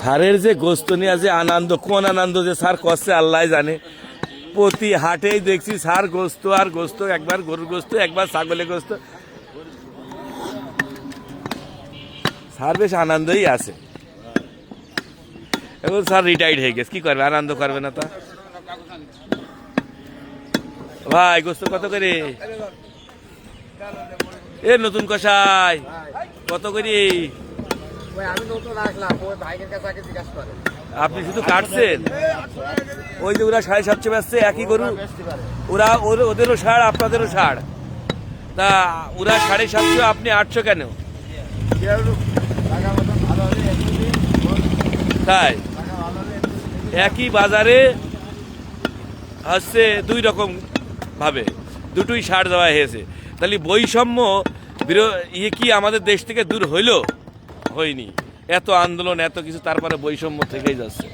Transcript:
সারের যে গোস্ত নিয়ে যে আনন্দ, কোন আনন্দ যে সার করছে আল্লাহ জানে। প্রতি হাটেই দেখছি সার গোস্ত আর গোস্ত, একবার গরুর গোস্ত, একবার ছাগলের গোস্ত। সার বেশ আনন্দই আছে। এখন স্যার রিটায়ার্ড হয়ে গেছে, কি করবে, আনন্দ করবে না তা? ভাই গোস্ত কত করে? এ নতুন কষাই কত করে? আপনি শুধু কাটছেন? ওই যে ওরা 750 বেচছে একই গরু, ওরা ওদেরও ষাড় আপনাদেরও ষাড়, তা ওরা 750, আপনি 800 কেন? তাই একই বাজারে হচ্ছে দুই রকম ভাবে দুটোই ষাড় দেওয়া হয়েছে, তাহলে বৈষম্য ইয়ে কি আমাদের দেশ থেকে দূর হইল? হয়নি। এত আন্দোলন এত কিছু, তারপরে বৈষম্য থেকেই যাচ্ছে।